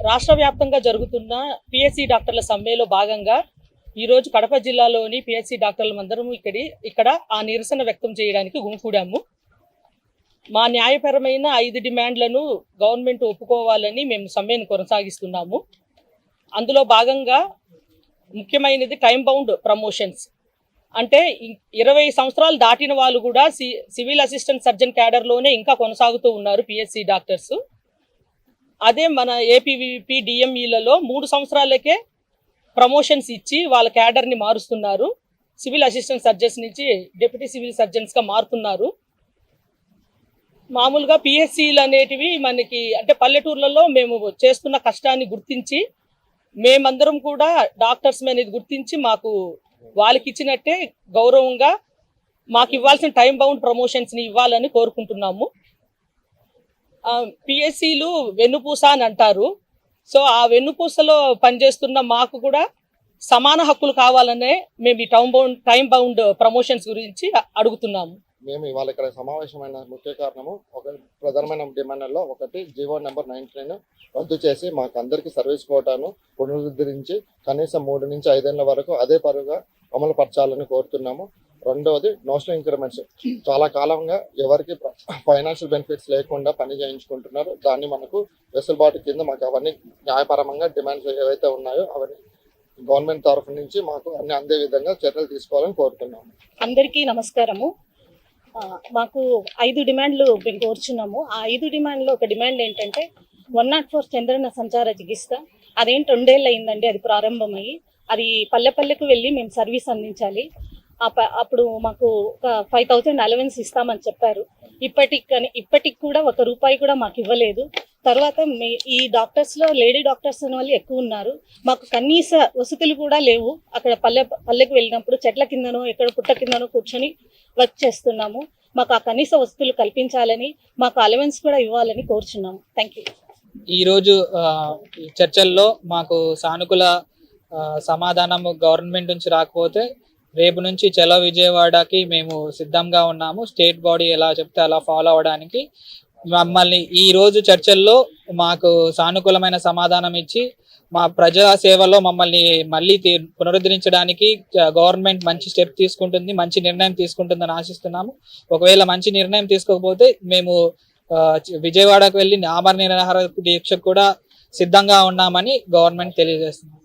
రాష్ట్ర వ్యాప్తంగా జరుగుతున్న పిఎస్సి డాక్టర్ల సమ్మెలో భాగంగా ఈరోజు కడప జిల్లాలోని పిఎస్సి డాక్టర్లందరము ఇక్కడ ఆ నిరసన వ్యక్తం చేయడానికి గుమికూడాము. మా న్యాయపరమైన 5 డిమాండ్లను గవర్నమెంట్ ఒప్పుకోవాలని మేము సమ్మెను కొనసాగిస్తున్నాము. అందులో భాగంగా ముఖ్యమైనది టైం బౌండ్ ప్రమోషన్స్. అంటే 20 సంవత్సరాలు దాటిన వాళ్ళు కూడా సివిల్ అసిస్టెంట్ సర్జన్ క్యాడర్లోనే ఇంకా కొనసాగుతూ ఉన్నారు పిఎస్సి డాక్టర్స్. అదే మన ఏపీవీపీ డిఎంఈలలో 3 సంవత్సరాలకే ప్రమోషన్స్ ఇచ్చి వాళ్ళ క్యాడర్ని మారుస్తున్నారు. సివిల్ అసిస్టెంట్ సర్జన్స్ నుంచి డిప్యూటీ సివిల్ సర్జన్స్గా మారుతున్నారు. మామూలుగా పిఎస్సీలు అనేటివి మనకి అంటే పల్లెటూర్లలో మేము చేస్తున్న కష్టాన్ని గుర్తించి మేమందరం కూడా డాక్టర్స్ అనేది గుర్తించి మాకు వాళ్ళకి ఇచ్చినట్టే గౌరవంగా మాకు ఇవ్వాల్సిన టైం బౌండ్ ప్రమోషన్స్ని ఇవ్వాలని కోరుకుంటున్నాము. పిఎస్సీలు వెన్నుపూస అని అంటారు. సో ఆ వెన్నుపూసలో పనిచేస్తున్న మాకు కూడా సమాన హక్కులు కావాలనే మేము ఈ టైం బౌండ్ ప్రమోషన్స్ గురించి అడుగుతున్నాము. మేము ఇవాళ ఇక్కడ సమావేశమైన ముఖ్య కారణము ఒక ప్రధానమైన డిమాండ్లలో ఒకటి జీవో నెంబర్ 99 రద్దు చేసి మాకు అందరికీ సర్వీస్ కోటాను పునరుద్ధరించి కనీసం 3 నుంచి 5 ఏళ్ల వరకు అదే పరుగా అమలు పరచాలని కోరుతున్నాము. రెండవది నోషనల్ ఇంక్రిమెంట్స్. చాలా కాలంగా ఎవరికి ఫైనాన్షియల్ బెనిఫిట్స్ లేకుండా పని చేయించుకుంటున్నారు. దాన్ని మనకు వెసులుబాటు కింద మాకు అవన్నీ న్యాయపరంగా డిమాండ్స్ ఏవైతే ఉన్నాయో అవన్నీ గవర్నమెంట్ తరఫు నుంచి మాకు అన్ని అందే విధంగా చర్యలు తీసుకోవాలని కోరుతున్నాము. అందరికీ నమస్కారము. మాకు 5 డిమాండ్లు మేము కోరుచున్నాము. ఆ 5 డిమాండ్లో ఒక డిమాండ్ ఏంటంటే 104 చంద్రన్న సంచార చికిత్స. అదేంటి 2 ఏళ్ళు అయిందండి అది ప్రారంభమయ్యి. అది పల్లెకు వెళ్ళి మేము సర్వీస్ అందించాలి. అప్పుడు మాకు ఒక 5000 అలవెన్స్ ఇస్తామని చెప్పారు. ఇప్పటికి కూడా 1 రూపాయి కూడా మాకు ఇవ్వలేదు. తర్వాత ఈ డాక్టర్స్లో లేడీ డాక్టర్స్ అనే వాళ్ళు ఎక్కువ ఉన్నారు. మాకు కనీస వసతులు కూడా లేవు. అక్కడ పల్లెకు వెళ్ళినప్పుడు చెట్ల కిందనో ఎక్కడ పుట్ట కిందనో కూర్చొని వర్క్ చేస్తున్నాము. మాకు ఆ కనీస వసతులు కల్పించాలని మాకు అలవెన్స్ కూడా ఇవ్వాలని కోరుచున్నాము. Thank you. ఈరోజు చర్చల్లో మాకు సానుకూల సమాధానం గవర్నమెంట్ నుంచి రాకపోతే రేపు నుంచి చలో విజయవాడకి మేము సిద్ధంగా ఉన్నాము. స్టేట్ బాడీ ఎలా చెప్తే అలా ఫాలో అవడానికి. మమ్మల్ని ఈ రోజు చర్చల్లో మాకు సానుకూలమైన సమాధానం ఇచ్చి మా ప్రజా సేవలో మమ్మల్ని మళ్ళీ పునరుద్ధరించడానికి గవర్నమెంట్ మంచి స్టెప్ తీసుకుంటుంది, మంచి నిర్ణయం తీసుకుంటుందని ఆశిస్తున్నాము. ఒకవేళ మంచి నిర్ణయం తీసుకోకపోతే మేము విజయవాడకు వెళ్ళి ఆమరణ నిరాహార దీక్షకు కూడా సిద్ధంగా ఉన్నామని గవర్నమెంట్ తెలియజేస్తుంది.